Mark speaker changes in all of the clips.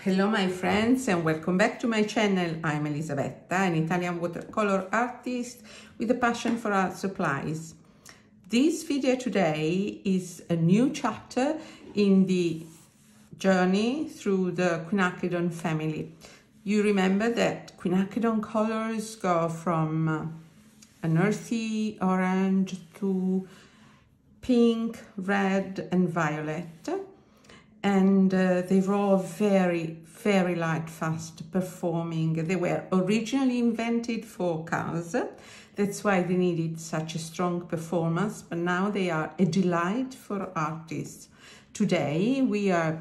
Speaker 1: Hello my friends and welcome back to my channel. I'm Elisabetta, an Italian watercolor artist with a passion for art supplies. This video today is a new chapter in the journey through the Quinacridone family. You remember that quinacridone colors go from an earthy orange to pink, red and violet. And they were all very light, fast performing. They were originally invented for cars. That's why they needed such a strong performance, but now they are a delight for artists. Today we are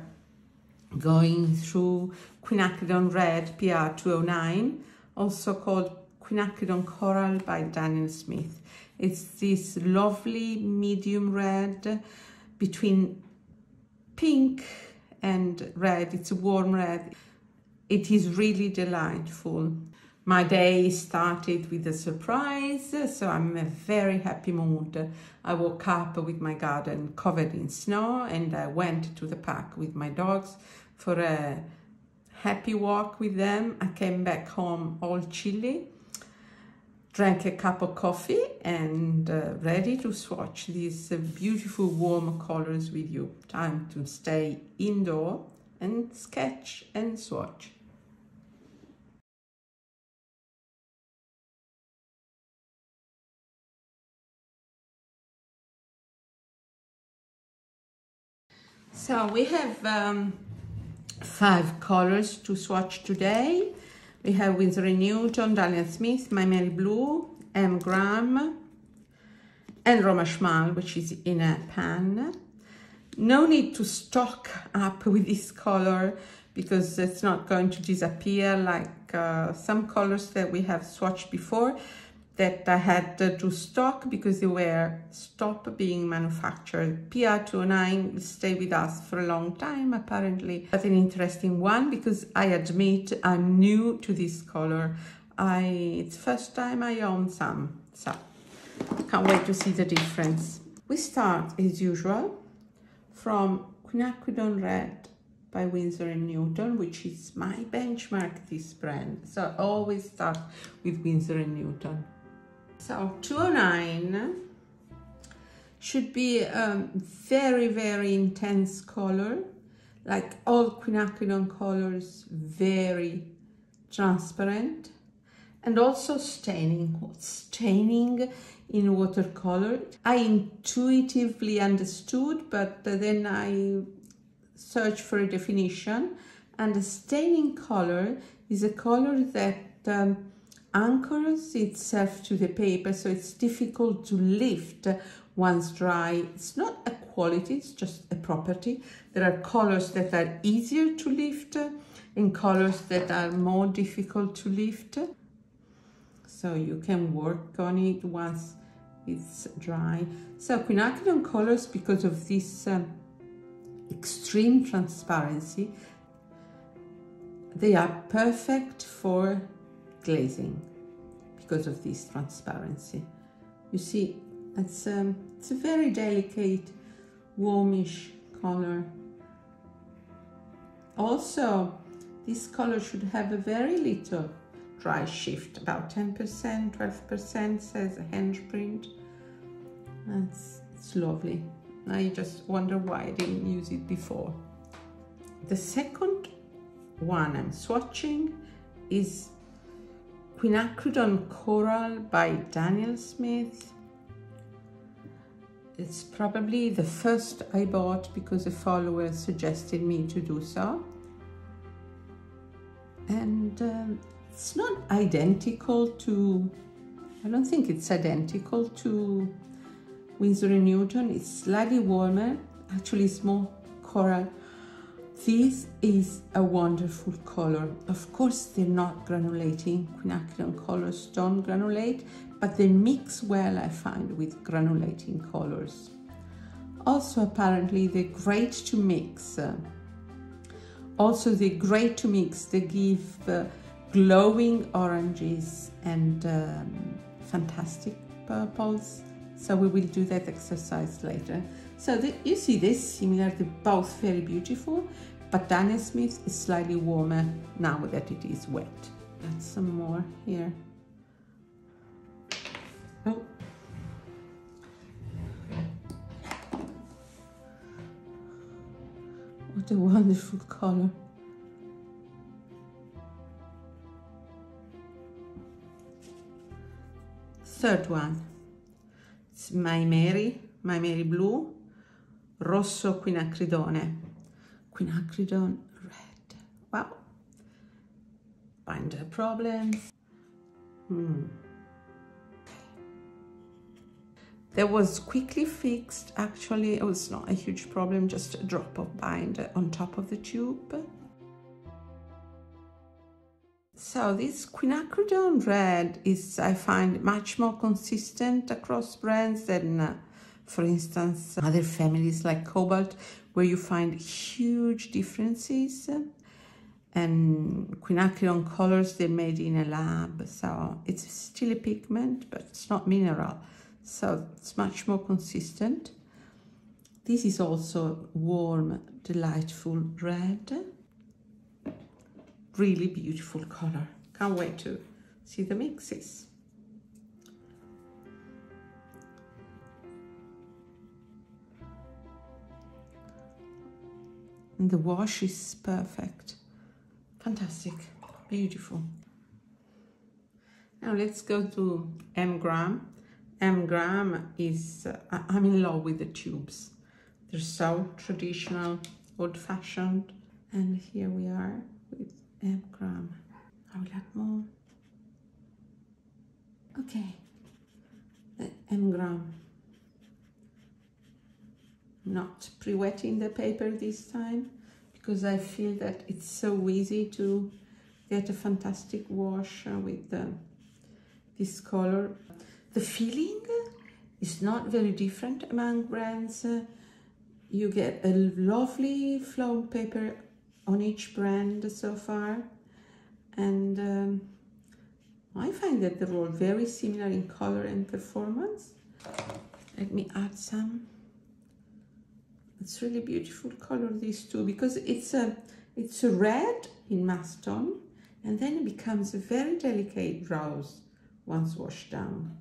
Speaker 1: going through Quinacridone Red PR209, also called Quinacridone Coral by Daniel Smith. It's this lovely medium red between pink and red. It's a warm red. It is really delightful. My day started with a surprise, so I'm in a very happy mood. I woke up with my garden covered in snow and I went to the park with my dogs for a happy walk with them. I came back home all chilly, drank a cup of coffee and ready to swatch these beautiful warm colors with you. Time to stay indoor and sketch and swatch. So we have 5 colors to swatch today. We have Winsor Newton, Daniel Smith, Maimeri Blue, M.Graham and Roman Szmal, which is in a pan. No need to stock up with this color because it's not going to disappear like some colors that we have swatched before that I had to stock because they were stopped being manufactured. PR209 will stay with us for a long time apparently, but an interesting one because I admit I'm new to this color. It's the first time I own some, so can't wait to see the difference. We start as usual from Quinacridone Red by Winsor Newton, which is my benchmark, this brand. So I always start with Winsor Newton. So 209 should be a very intense color, like all quinacridone colors, very transparent and also staining in watercolor. I intuitively understood, but then I searched for a definition, and a staining color is a color that anchors itself to the paper, so it's difficult to lift once dry. It's not a quality, it's just a property. There are colors that are easier to lift and colors that are more difficult to lift. So you can work on it once it's dry. So quinacridone colors, because of this extreme transparency, they are perfect for glazing because of this transparency. You see, it's a very delicate, warmish color. Also, this color should have a very little dry shift, about 10%, 12%, says a handprint. It's lovely. I just wonder why I didn't use it before. The second one I'm swatching is Quinacridone Coral by Daniel Smith. It's probably the first I bought because a follower suggested me to do so. And it's not identical to, I don't think it's identical to Winsor Newton. It's slightly warmer, actually it's more coral. This is a wonderful color. Of course, they're not granulating. Quinacridone colors don't granulate, but they mix well, I find, with granulating colors. Also, apparently, they're great to mix. They give glowing oranges and fantastic purples. So we will do that exercise later. So you see this similar, they're both very beautiful, but Daniel Smith is slightly warmer now that it is wet. Add some more here. Oh. What a wonderful color. Third one, it's Maimeri Blue, Rosso Quinacridone Red. Wow. Binder problems. That was quickly fixed. Actually, it was not a huge problem, just a drop of binder on top of the tube. So this Quinacridone Red is, I find, much more consistent across brands than, for instance, other families like Cobalt, where you find huge differences. And Quinacridone colors, they're made in a lab, so it's still a pigment, but it's not mineral, so it's much more consistent. This is also warm, delightful red. Really beautiful color. Can't wait to see the mixes. And the wash is perfect. Fantastic, beautiful. Now let's go to M.Graham. M.Graham is, I'm in love with the tubes. They're so traditional, old-fashioned. And here we are with M.Graham. I will add more. Okay, M.Graham. Not pre-wetting the paper this time, because I feel that it's so easy to get a fantastic wash with this color. The feeling is not very different among brands. You get a lovely flow paper on each brand so far, and I find that they're all very similar in color and performance. Let me add some. It's really beautiful color, these two, because it's a red in mass tone, and then it becomes a very delicate rose once washed down.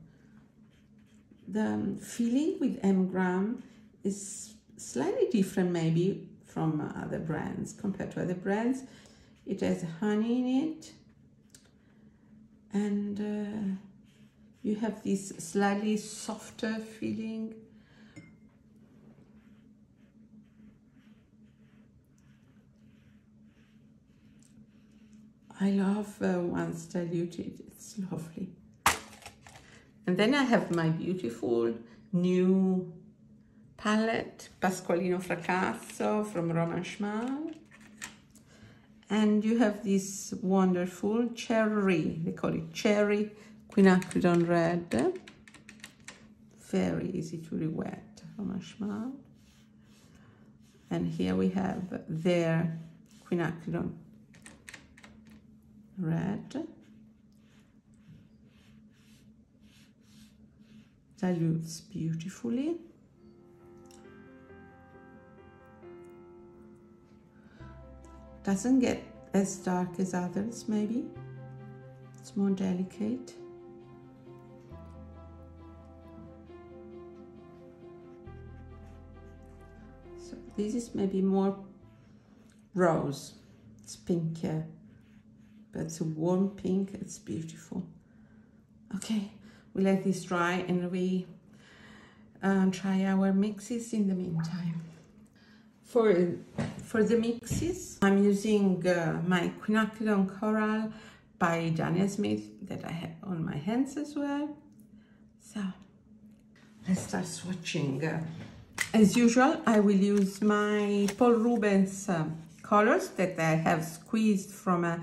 Speaker 1: The feeling with M.Graham is slightly different maybe from other brands, compared to other brands. It has honey in it, and you have this slightly softer feeling. I love once diluted, it's lovely. And then I have my beautiful new palette, Pasqualino Fracasso from Roman Szmal. And you have this wonderful cherry, they call it cherry Quinacridone Red. Very easy to re-wet, Roman Szmal. And here we have their Quinacridone Red. Dilutes beautifully. Doesn't get as dark as others, maybe. It's more delicate. So this is maybe more rose. It's pinkier, but it's a warm pink. It's beautiful. Okay, we let this dry and we try our mixes in the meantime. For the mixes, I'm using my Quinacridone Coral by Daniel Smith that I have on my hands as well. So let's start swatching. As usual, I will use my Paul Rubens colors that I have squeezed from a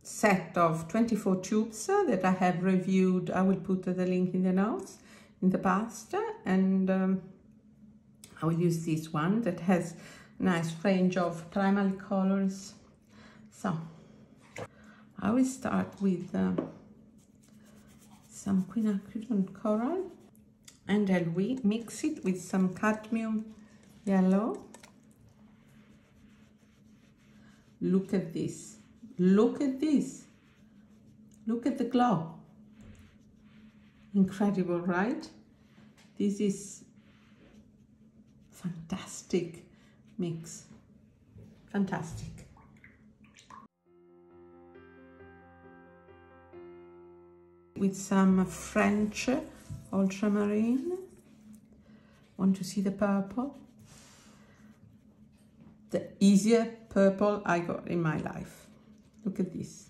Speaker 1: set of 24 tubes that I have reviewed. I will put the link in the notes in the past, and I will use this one that has a nice range of primary colors. So I will start with some Quinacridone Coral, and I'll mix it with some cadmium yellow. Look at this. Look at this. Look at the glow. Incredible, right? This is fantastic mix. Fantastic. With some French ultramarine. Want to see the purple? The easier purple I got in my life. Look at this.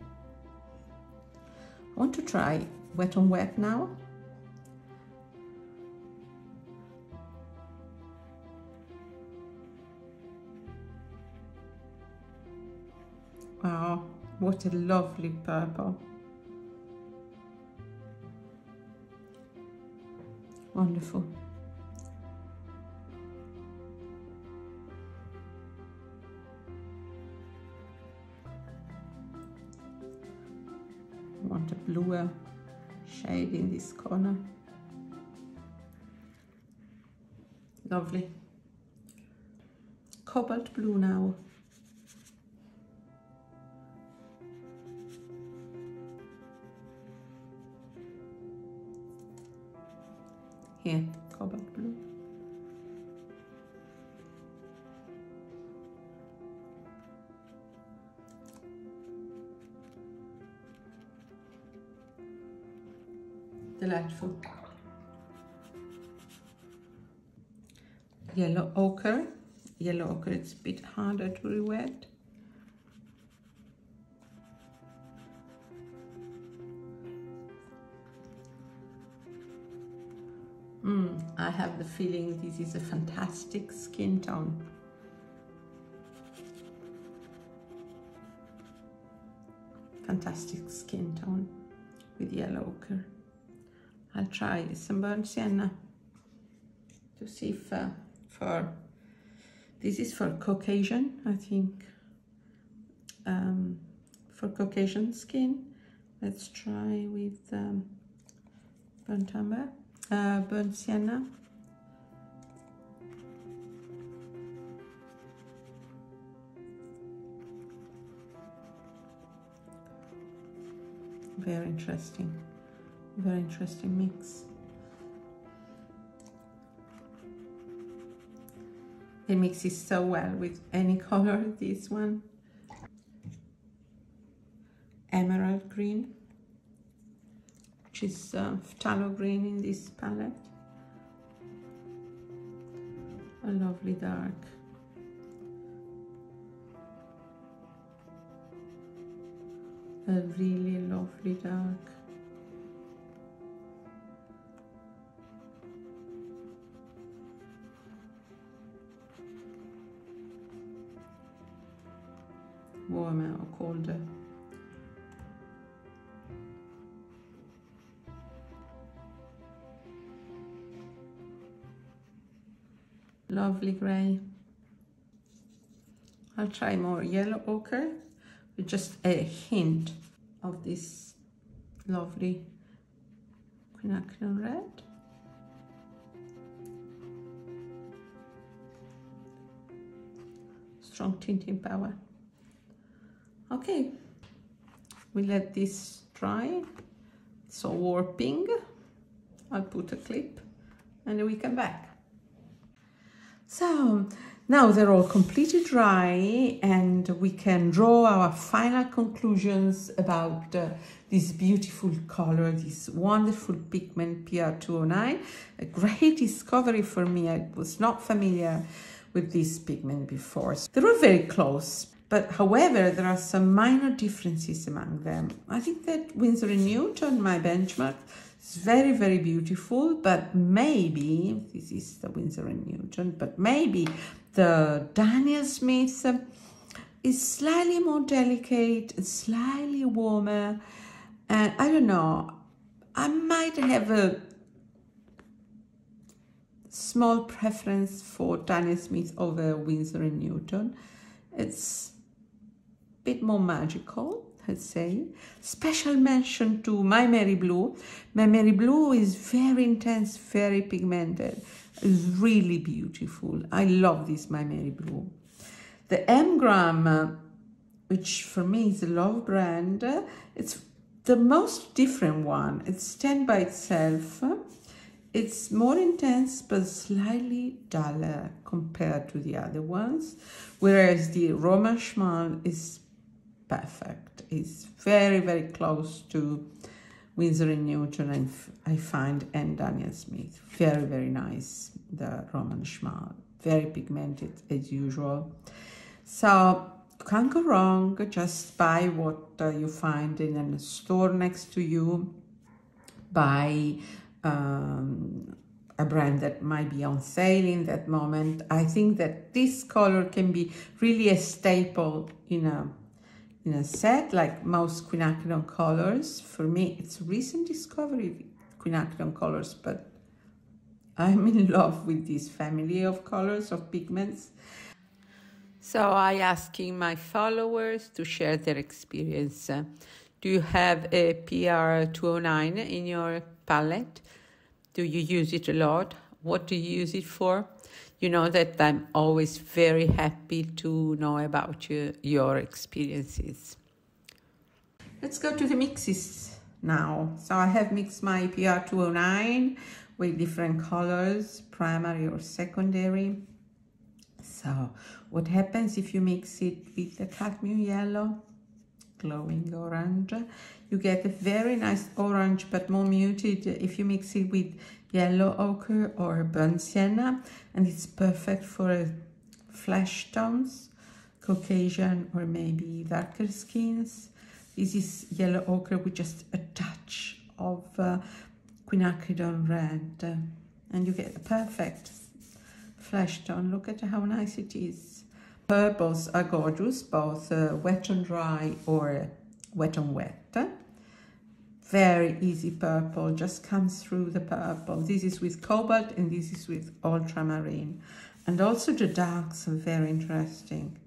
Speaker 1: I want to try wet on wet now. Wow, what a lovely purple. Wonderful. I want a bluer shade in this corner. Lovely. Cobalt blue now. Here, cobalt blue. Delightful. Yellow ochre. Yellow ochre, it's a bit harder to re-wet. I have the feeling this is a fantastic skin tone. Fantastic skin tone with yellow ochre. I'll try some burnt sienna to see if this is for Caucasian, I think. For Caucasian skin, let's try with burnt umber. Burnt sienna. Very interesting mix. It mixes so well with any color, this one. Emerald green, which is phthalo green in this palette. A lovely dark. A really lovely dark. Warmer or colder. Lovely grey. I'll try more yellow ochre with just a hint of this lovely Quinacridone Red. Strong tinting power. Okay, we let this dry. It's all warping. I'll put a clip and then we come back. So now they're all completely dry and we can draw our final conclusions about this beautiful color, this wonderful pigment PR209. A great discovery for me. I was not familiar with this pigment before. So they were very close, but however, there are some minor differences among them. I think that Winsor Newton, my benchmark, is very, very beautiful, but maybe, this is the Winsor Newton, but maybe the Daniel Smith is slightly more delicate, slightly warmer, and I don't know, I might have a small preference for Daniel Smith over Winsor Newton. It's a bit more magical, let's say. Special mention to Maimeri Blue. Maimeri Blue is very intense, very pigmented. It's really beautiful. I love this Maimeri blue. The M.Graham, which for me is a love brand, it's the most different one. It stands by itself. It's more intense but slightly duller compared to the other ones, whereas the Roman Szmal is perfect. It's very, very close to Winsor Newton, and I find, and Daniel Smith. Very, very nice, the Roman Szmal. Very pigmented as usual. So you can't go wrong. Just buy what you find in a store next to you. Buy a brand that might be on sale in that moment. I think that this color can be really a staple in a set, like most quinacridone colors. For me, it's a recent discovery, quinacridone colors, but I'm in love with this family of colors, of pigments. So I asking my followers to share their experience. Do you have a PR209 in your palette? Do you use it a lot? What do you use it for? You know that I'm always very happy to know about your experiences. Let's go to the mixes now. So I have mixed my PR209 with different colors, primary or secondary. So what happens if you mix it with the cadmium yellow, glowing orange? You get a very nice orange, but more muted if you mix it with yellow ochre or burnt sienna, and it's perfect for flesh tones, Caucasian or maybe darker skins. This is yellow ochre with just a touch of quinacridone red, and you get a perfect flesh tone. Look at how nice it is. Purples are gorgeous, both wet and dry or wet and wet. Very easy purple, just comes through the purple. This is with cobalt and this is with ultramarine. And also the darks are very interesting.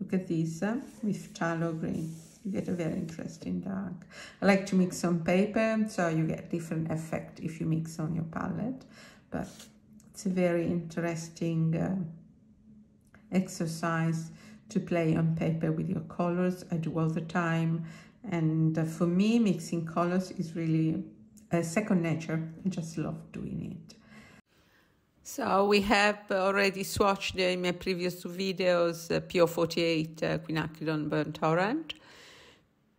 Speaker 1: Look at these with phthalo green. You get a very interesting dark. I like to mix on paper, so you get different effect if you mix on your palette. But it's a very interesting exercise to play on paper with your colors. I do all the time. And for me, mixing colors is really a second nature. I just love doing it. So we have already swatched in my previous two videos PR48 quinacridone burnt orange,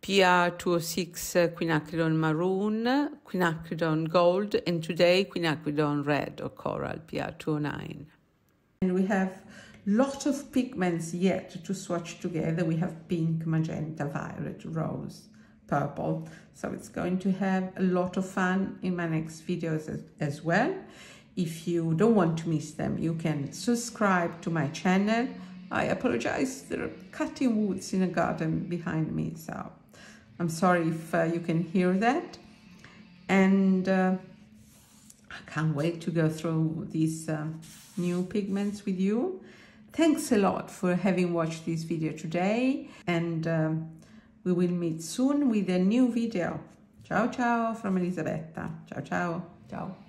Speaker 1: PR206 quinacridone maroon, quinacridone gold, and today quinacridone red or coral PR209. And we have lot of pigments yet to swatch together. We have pink, magenta, violet, rose, purple. So it's going to have a lot of fun in my next videos as well. If you don't want to miss them, you can subscribe to my channel. I apologize, there are cutting woods in a garden behind me, so I'm sorry if you can hear that. And I can't wait to go through these new pigments with you. Thanks a lot for having watched this video today, and we will meet soon with a new video. Ciao, ciao from Elisabetta. Ciao, ciao. Ciao.